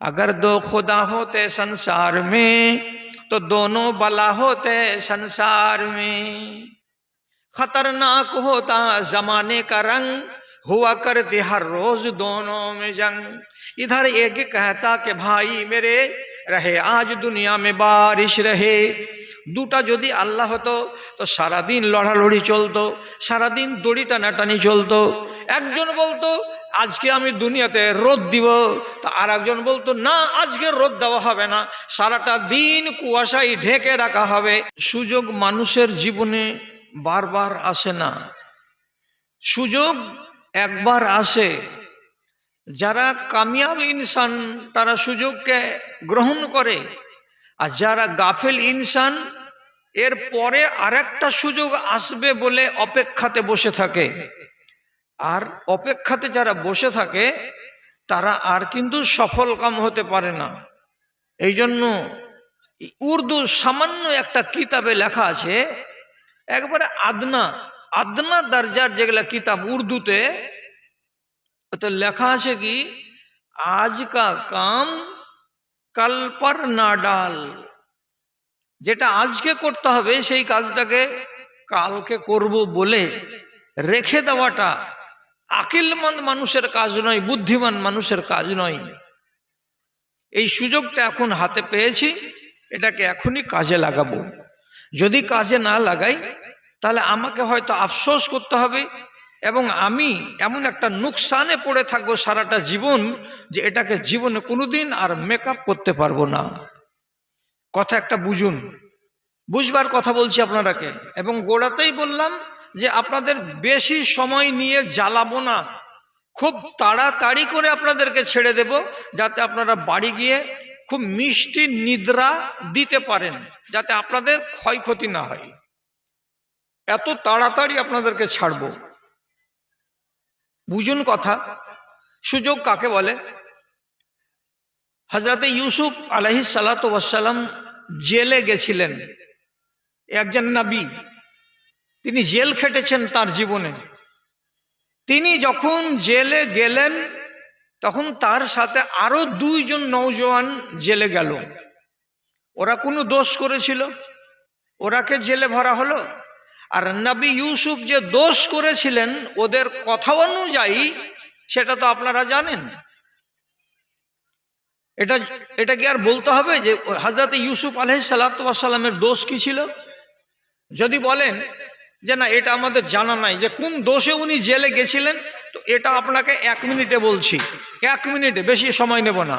अगर दो खुदा होते संसार में तो दोनों बला होते संसार में। खतरनाक होता जमाने का रंग, हुआ करती हर रोज दोनों में जंग। इधर एक कहता कि भाई मेरे रहे आज दुनिया में बारिश रहे। দুটা যদি আল্লাহ হতো তো সারাদিন লড়ালড়ি চলতো, সারাদিন দড়ি টানাটানি চলতো। একজন বলতো আজকে আমি দুনিয়াতে রোদ দিব, তো আর একজন বলতো না আজকে রোদ দেওয়া হবে না, সারাটা দিন কুয়াশায় ঢেকে রাখা হবে। সুযোগ মানুষের জীবনে বারবার আসে না, সুযোগ একবার আসে। যারা কামিয়াব ইনসান তারা সুযোগকে গ্রহণ করে, আর যারা গাফেল ইনসান এর পরে আরেকটা সুযোগ আসবে বলে অপেক্ষাতে বসে থাকে। আর অপেক্ষাতে যারা বসে থাকে তারা আর কিন্তু সফল কাম হতে পারে না। এই জন্য উর্দু সামান্য একটা কিতাবে লেখা আছে, একবারে আদনা আদনা দরজার যেগুলা কিতাব উর্দুতে, তো লেখা আছে কি আজ কা কাম কাল পর না ডাল। যেটা আজকে করতে হবে সেই কাজটাকে কালকে করব বলে রেখে দেওয়াটা আকিলমন্দ মানুষের কাজ নয়, বুদ্ধিমান মানুষের কাজ নয়। এই সুযোগটা এখন হাতে পেয়েছি, এটাকে এখনই কাজে লাগাবো। যদি কাজে না লাগাই তাহলে আমাকে হয়তো আফসোস করতে হবে, এবং আমি এমন একটা নুকসানে পড়ে থাকবো সারাটা জীবন যে এটাকে জীবনে কোনোদিন আর মেকআপ করতে পারবো না। কথা একটা বুঝুন, বুঝবার কথা বলছি আপনারাকে। এবং গোড়াতেই বললাম যে আপনাদের বেশি সময় নিয়ে জ্বালাবো না, খুব তাড়াতাড়ি করে আপনাদেরকে ছেড়ে দেব, যাতে আপনারা বাড়ি গিয়ে খুব মিষ্টি নিদ্রা দিতে পারেন, যাতে আপনাদের ক্ষয়ক্ষতি না হয়। এত তাড়াতাড়ি আপনাদেরকে ছাড়বো, বুঝুন কথা। সুযোগ কাকে বলে? হযরতে ইউসুফ আলাইহিস সালাতু ওয়াস সালাম জেলে গেছিলেন। একজন নবী, তিনি জেল খেটেছেন তার জীবনে। তিনি যখন জেলে গেলেন তখন তার সাথে আরো দুইজন নওজোয়ান জেলে গেল। ওরা কোনো দোষ করেছিল, ওরাকে জেলে ভরা হলো। আর নবী ইউসুফ যে দোষ করেছিলেন ওদের কথা অনুযায়ী, সেটা তো আপনারা জানেন। এটা কি আর বলতে হবে যে হযরত ইউসুফ আলাইহিস সালাতু ওয়াস সালামের দোষ কি ছিল? যদি বলেন যে না এটা আমাদের জানা নাই যে কোন দোষে উনি জেলে গেছিলেন, তো এটা আপনাকে 1 মিনিটে বলছি, 1 মিনিটে, বেশি সময় নেব না।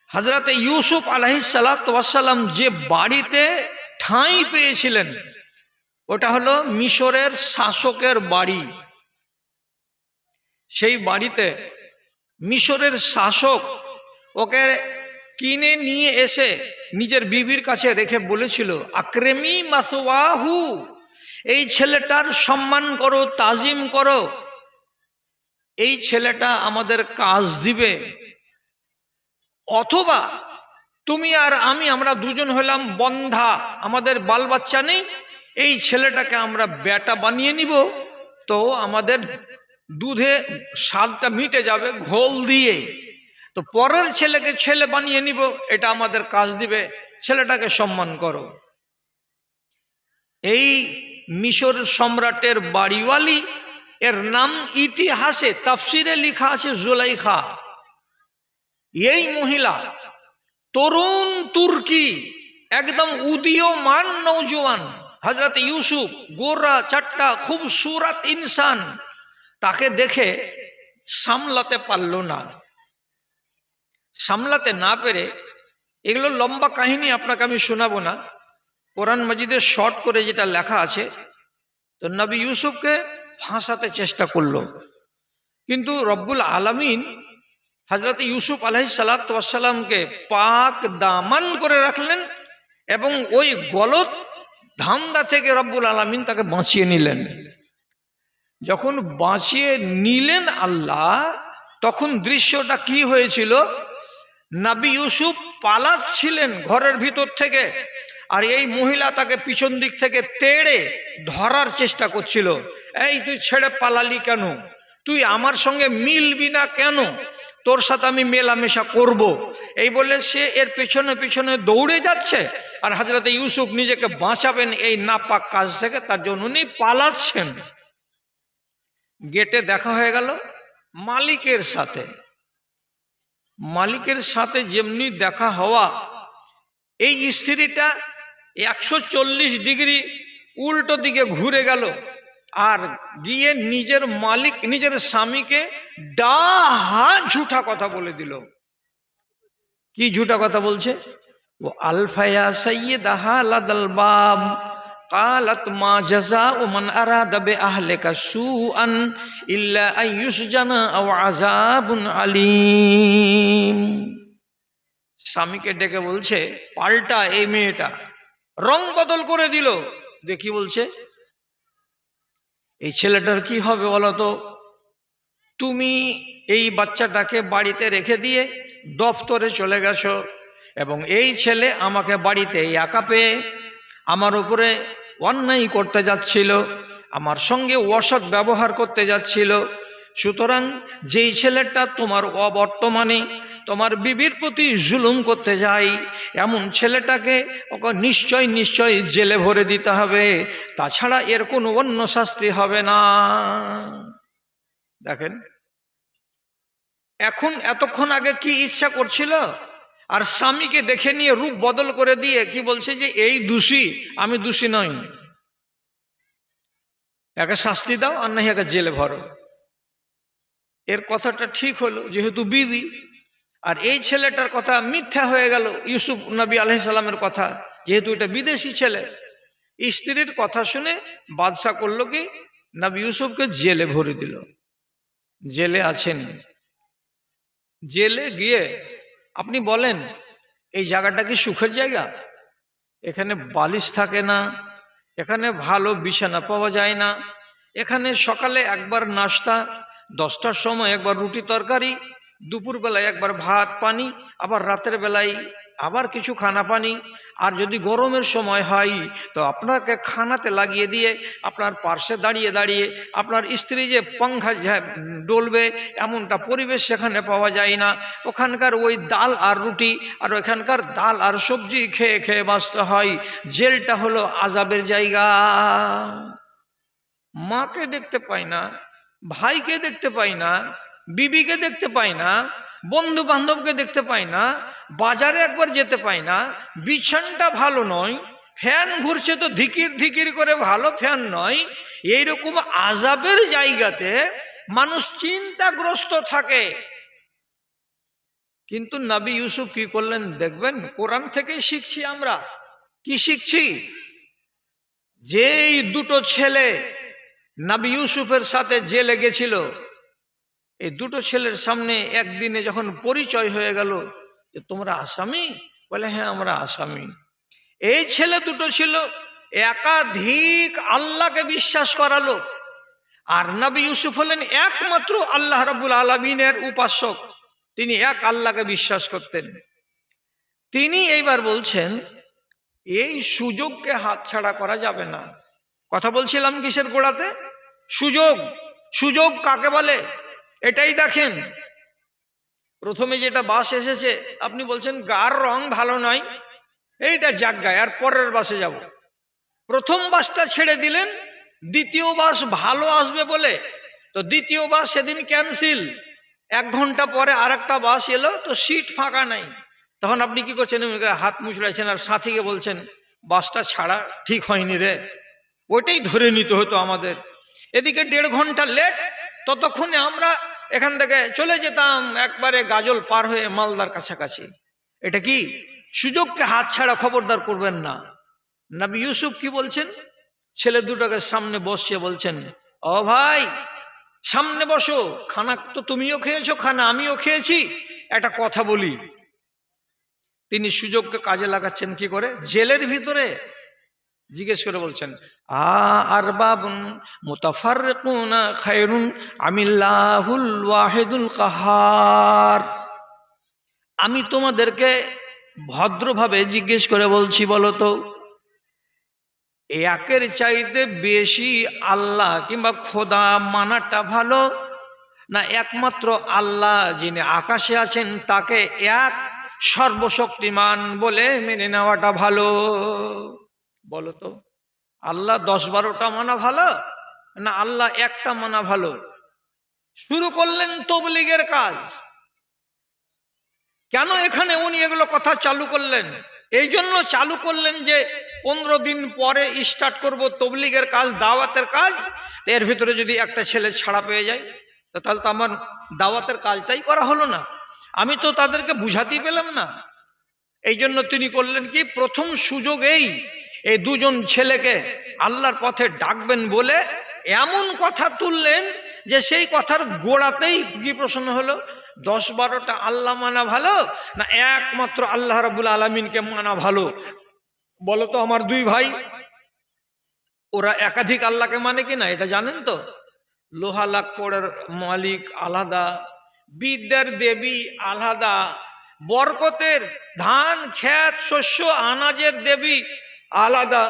হযরত ইউসুফ আলাইহিস সালাতু ওয়াস সালাম যে বাড়িতে ঠাঁই পেয়েছিলেন ওটা হলো মিশরের শাসকের বাড়ি। সেই বাড়িতে মিশরের শাসক ওকে কিনে নিয়ে এসে নিজের বিবির কাছে রেখে বলেছিল আকরেমি মাসওয়াহু, এই ছেলেটার সম্মান করো, তাজিম করো, এই ছেলেটা আমাদের কাজ দিবে। অথবা তুমি আর আমি, আমরা দুজন হলাম বন্ধা, আমাদের বাল বাচ্চা নেই, এই ছেলেটাকে আমরা বেটা বানিয়ে নিব, তো আমাদের দুধে স্বাদটা মিটে যাবে ঘোল দিয়ে, তো পরের ছেলেকে ছেলে বানিয়ে নিব, এটা আমাদের কাজ দিবে, ছেলেটাকে সম্মান করো। এই মিশর সম্রাটের বাড়িওয়ালি, এর নাম ইতিহাসে তাফসিরে লেখা আছে জুলাইখা। এই মহিলা তরুণ তুর্কি, একদম উদীয়মান নওজোয়ান। হযরত ইউসুফ গোরা চাট্টা খুবসুরত ইনসান, তাকে দেখে সামলাতে পারল না। সামলাতে না পেরে, এগুলো লম্বা কাহিনী আপনাকে আমি শোনাবো না, কোরআন মাজিদের শর্ট করে যেটা লেখা আছে, তো নবী ইউসুফকে ফাঁসাতে চেষ্টা করলো, কিন্তু রব্বুল আলামিন হযরত ইউসুফ আলাইহিস সালাতু ওয়াস সালামকে পাক দামান করে রাখলেন, এবং ওই গলত ধান্দা থেকে রব্বুল আলামিন তাকে বাঁচিয়ে নিলেন। যখন বাঁচিয়ে নিলেন আল্লাহ, তখন দৃশ্যটা কি হয়েছিল? নবী ইউসুফ পালাচ্ছিলেন ঘরের ভিতর থেকে, আর এই মহিলা তাকে পিছন দিক থেকে তেড়ে ধরার চেষ্টা করছিল। এই তুই ছেড়ে পালালি কেন? তুই আমার সঙ্গে মিলবি না কেন? তোর সাথে আমি মেলামেশা করব। এই বলে সে এর পেছনে পেছনে দৌড়ে যাচ্ছে, আর হযরত ইউসুফ নিজেকে বাঁচাবেন এই নাপাক কাজ থেকে, তার জন্য উনি পালাচ্ছেন। গেটে দেখা হয়ে গেল মালিকের সাথে। মালিকের সাথে যেমনি দেখা হওয়া, এই স্ত্রীটা 140 ডিগ্রি উল্টো দিকে ঘুরে গেল, আর গিয়ে নিজের মালিক নিজের স্বামীকে ডাহা ঝুঠা কথা বলে দিল। কি ঝুঠা কথা বলছে? ও আলফায়া সাইয়্যিদাহা লাদাল বাব قالت ما جزاء من أراد بأهلك سوءا إلا أن يسجن أو عذاب عليم। স্বামীকে ডেকে বলছে, পাল্টা এই মেয়েটা রং বদল করে দিল। দেখি বলছে, এই ছেলেটার কি হবে বলো তো? তুমি এই বাচ্চাটাকে বাড়িতে রেখে দিয়ে দফতরে চলে গেছো, এবং এই ছেলে আমাকে বাড়িতে একা পেয়ে আমার উপরে অন্যায় করতে যাচ্ছিল, আমার সঙ্গে অসৎ ব্যবহার করতে যাচ্ছিল। সুতরাং যেই ছেলেটা তোমার অবর্তমানে তোমার বিবির প্রতি জুলুম করতে যায়, এমন ছেলেটাকে ওকে নিশ্চয় নিশ্চয় জেলে ভরে দিতে হবে, তাছাড়া এর কোনো অন্য শাস্তি হবে না। দেখেন, এখন এতক্ষণ আগে কি ইচ্ছা করছিল, আর স্বামীকে দেখে নিয়ে রূপ বদল করে দিয়ে কি বলছে যে এই দোষী, আমি দোষী নই, একে শাস্তি দাও আর নাই একে জেলে ভরো। এর কথাটা ঠিক হলো যেহেতু বিবি, আর এই ছেলেটার কথা মিথ্যা হয়ে গেল ইউসুফ নবী আলাইহিস সালামের কথা, যেহেতু এটা বিদেশি ছেলে। স্ত্রীর কথা শুনে বাদশা করলো কি, নবী ইউসুফকে জেলে ভরে দিল। জেলে আছেন। জেলে গিয়ে আপনি বলেন এই জায়গাটা কি সুখের জায়গা? এখানে বালিশ থাকে না, এখানে ভালো বিছানা পাওয়া যায় না, এখানে সকালে একবার নাস্তা, 10টার সময় একবার রুটি তরকারি, দুপুরবেলায় একবার ভাত পানি, আবার রাতের বেলায় আবার কিছু খানা পানি, আর যদি গরমের সময় হয় তো আপনাকে খানাতে লাগিয়ে দিয়ে আপনার পার্শ্বে দাঁড়িয়ে দাঁড়িয়ে আপনার স্ত্রী যে পাংখা ডলবে, এমনটা পরিবেশ সেখানে পাওয়া যায় না। ওখানকার ওই ডাল আর রুটি আর ওখানকার ডাল আর সবজি খেয়ে খেয়ে বাঁচতে হয়। জেলটা হলো আযাবের জায়গা। মাকে দেখতে পাই না, ভাইকে দেখতে পাই না, বিবিকে দেখতে পাই না, বন্ধু বান্ধবকে দেখতে পাই না, বাজারে একবার যেতে পাই না, বিছানটা ভালো নয়, ফ্যান ঘুরছে তো ধিকির ধিকির করে, ভালো ফ্যান নয়। এইরকম আযাবের জায়গাতে মানুষ চিন্তাগ্রস্ত থাকে। কিন্তু নবী ইউসুফ কি করলেন দেখবেন, কোরআন থেকেই শিখছি আমরা। কি শিখছি? যেই দুটো ছেলে নবী ইউসুফের সাথে জেলে গেছিল, এই দুটো ছেলের সামনে একদিনে যখন পরিচয় হয়ে গেল যে তোমরা আসামি, বলে হ্যাঁ আমরা আসামি। এই ছেলে দুটো ছিল একাধিক আল্লাহকে বিশ্বাস করালো, আর নবী ইউসুফ হলেন একমাত্র আল্লাহ রাব্বুল আলামিনের উপাসক, তিনি এক আল্লাহকে বিশ্বাস করতেন। তিনি এইবার বলছেন এই সুযোগকে হাতছাড়া করা যাবে না। কথা বলছিলাম কিসের গোড়াতে? সুযোগ। সুযোগ কাকে বলে এটাই দেখেন। প্রথমে যেটা বাস এসেছে, আপনি বলছেন গার রং ভালো নয়, এইটা জায়গায় আর পরের বাসে যাব। প্রথম বাসটা ছেড়ে দিলেন, দ্বিতীয় বাস ভালো আসবে বলে, তো দ্বিতীয় বাস সেদিন ক্যান্সেল। 1 ঘন্টা পরে আরেকটা বাস এলো, তো সিট ফাঁকা নাই। তখন আপনি কি করছেন? হাত মুচড়াইছেন আর সাথীকে বলছেন বাসটা ছাড়া ঠিক হয়নি রে, ওইটাই ধরে নিতে হতো আমাদের। এদিকে 1.5 ঘন্টা লেট, ততক্ষণে আমরা এখান থেকে চলে যেতাম একবারে গাজল পার হয়ে মালদার কাছাকাছি। এটা কি? সুযোগকে হাতছাড়া খবরদার করবেন না। নবী ইউসুফ কি বলছেন? ছেলে দুটোকে সামনে বসিয়ে বলছেন, ও ভাই সামনে বসো, খানা তো তুমিও খেয়েছো, খানা আমিও খেয়েছি, একটা কথা বলি। তিনি সুযোগকে কাজে লাগাচ্ছেন কি করে? জেলের ভিতরে জিজ্ঞেস করে বলছেন, আরবাবুন মুতাফাররিকুনা খায়রুন আমিল্লাহুল ওয়াহিদুল কাহার। আমি তোমাদেরকে ভদ্রভাবে জিজ্ঞেস করে বলছি, বলো তো একের চাইতে বেশি আল্লাহ কিংবা খোদা মানাটা ভালো, না একমাত্র আল্লাহ যিনি আকাশে আছেন তাকে এক সর্বশক্তিমান বলে মেনে নেওয়াটা ভালো? বলো তো, আল্লাহ 10-12টা মানা ভালো না আল্লাহ একটা মানা ভালো? শুরু করলেন তবলিগের কাজ। কেন এখানে উনি এগুলো কথা চালু করলেন? এই জন্য চালু করলেন যে 15 দিন পরে স্টার্ট করব তবলিগের কাজ, দাওয়াতের কাজ। এর ভিতরে যদি একটা ছেলে ছাড়া পেয়ে যায় তাহলে তো আমার দাওয়াতের কাজটাই করা হলো না, আমি তো তাদেরকে বুঝাতেই পেলাম না। এই জন্য তিনি করলেন কি, প্রথম সুযোগেই এই দুজন ছেলেকে আল্লাহর পথে ডাকবেন বলে এমন কথা তুললেন যে সেই কথার গোড়াতেই কি প্রশ্ন হলো, 10-12টা আল্লাহ মানা ভালো না একমাত্র আল্লাহ রাব্বুল আলামিনকে মানা ভালো? বলো তো আমার দুই ভাই, ওরা একাধিক আল্লাহকে মানে কিনা এটা জানেন তো? লোহা লাকড়ের মালিক আলাদা, বিদ্যার দেবী আলাদা, বরকতের ধান খেত শস্য আনাজের দেবী আলাদা,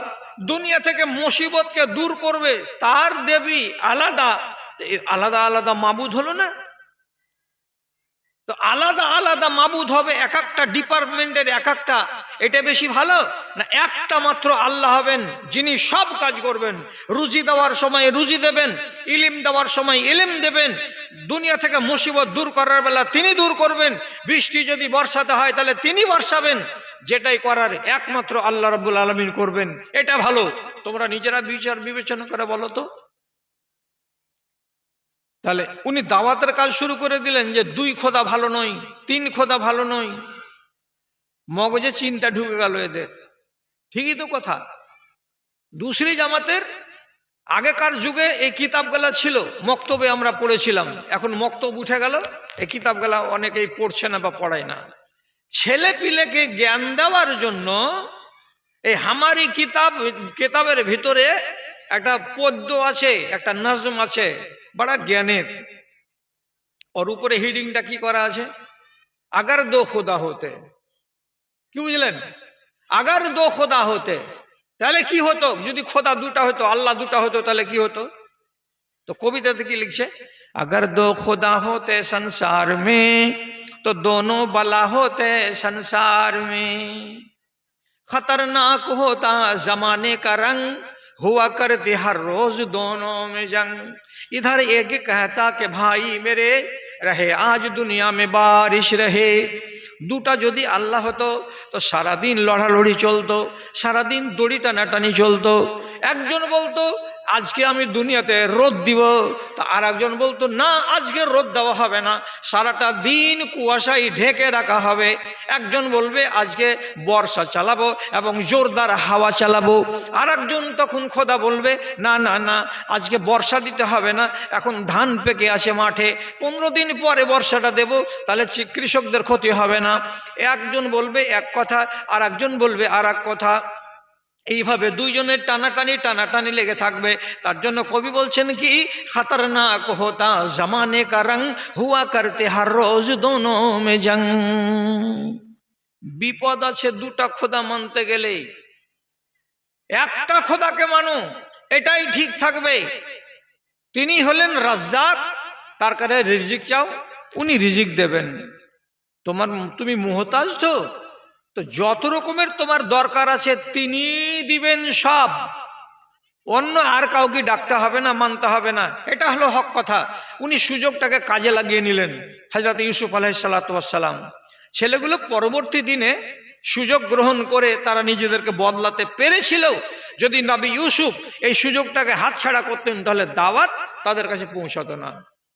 দুনিয়া থেকে মুসিবতকে দূর করবে তার দেবী আলাদা। আলাদা আলাদা মাবুদ হলো না? তো আলাদা আলাদা মাবুদ হবে এক একটা ডিপার্টমেন্টের এক একটা, এটা বেশি ভালো না একটা মাত্র আল্লাহ হবেন যিনি সব কাজ করবেন? রুজি দেওয়ার সময় রুজি দেবেন, ইলিম দেওয়ার সময় ইলিম দেবেন, দুনিয়া থেকে মুসিবত দূর করার বেলা তিনি দূর করবেন, বৃষ্টি যদি বর্ষাতে হয় তাহলে তিনি বর্ষাবেন। যেটাই করার একমাত্র আল্লাহ রাব্বুল আলামিন করবেন, এটা ভালো। তোমরা নিজেরা বিচার বিবেচনা করে বলো তো। তাহলে উনি দাওয়াতের কাজ শুরু করে দিলেন যে 2 খোদা ভালো নয়, 3 খোদা ভালো নয়। মগজে চিন্তা ঢুকে গেল এদের, ঠিকই তো কথা। দুসরি জামাতের আগেকার যুগে এই কিতাবগুলা ছিল, মক্তবে আমরা পড়েছিলাম, এখন মক্তব উঠে গেল, এই কিতাবগুলা অনেকেই পড়ছে না বা পড়ায় না। ছেলে পিলেকে জ্ঞান দেওয়ার জন্য এই হামারি কিতাবের ভিতরে একটা পদ্য আছে, একটা নজম আছে বড় জ্ঞানের। ওর উপরে হিডিংটা কি করা আছে, আগার 2 খোদা হতে। কি বুঝলেন? আগার 2 খোদা হতে, তাহলে কি হতো? যদি খোদা 2টা হতো, আল্লাহ 2টা হতো, তাহলে কি হতো? তো কবিতাতে কি লিখছে, अगर 2 खुदा होते संसार में तो दोनों बला होते संसार में, खतरनाक होता जमाने का रंग, हुआ करती हर रोज दोनों में जंग। इधर एक कहता कि भाई मेरे रहे आज दुनिया में बारिश रहे। 2টা যদি আল্লাহ হতো তো সারাদিন লড়ালড়ি চলতো, সারাদিন দড়ি টানাটানি চলতো। একজন বলতো আজকে আমি দুনিয়াতে রোদ দিব, তো আর একজন বলতো না আজকে রোদ দেওয়া হবে না, সারাটা দিন কুয়াশায় ঢেকে রাখা হবে। একজন বলবে আজকে বর্ষা চালাবো এবং জোরদার হাওয়া চালাবো, আর একজন তখন খোদা বলবে না না না আজকে বর্ষা দিতে হবে না, এখন ধান পেকে আসে মাঠে, 15 দিন পরে বর্ষাটা দেব, তাহলে কৃষকদের ক্ষতি হবে না। একজন বলবে এক কথা আর একজন বলবে আর এক কথা, এইভাবে দুইজনের টানাটানি লেগে থাকবে। তার জন্য কবি বলছেন কি, খতরনাক হোতা জমানে কা রং, হুয়া করতে হর রোজ দোনো মে জং। বিপদ আছে 2টা খোদা মানতে গেলে, একটা খোদাকে মানো, এটাই ঠিক থাকবে। তিনি হলেন রাজ্জাক, তার কাছে রিজিক চাও, উনি রিজিক দেবেন। তুমি মুহতাজ তো যত রকমের তোমার দরকার আছে তিনি দিবেন সব, অন্য আর কাউকে ডাকতে হবে না, মানতে হবে না। এটা হলো হক কথা। উনি সুযোগটাকে কাজে লাগিয়ে নিলেন, হযরত ইউসুফ আলাইহিস সালাতু ওয়াস সালাম। ছেলেগুলো পরবর্তী দিনে সুযোগ গ্রহণ করে তারা নিজেদেরকে বদলাতে পেরেছিল। যদি নবী ইউসুফ এই সুযোগটাকে হাতছাড়া করতেন তাহলে দাওয়াত তাদের কাছে পৌঁছাতো না।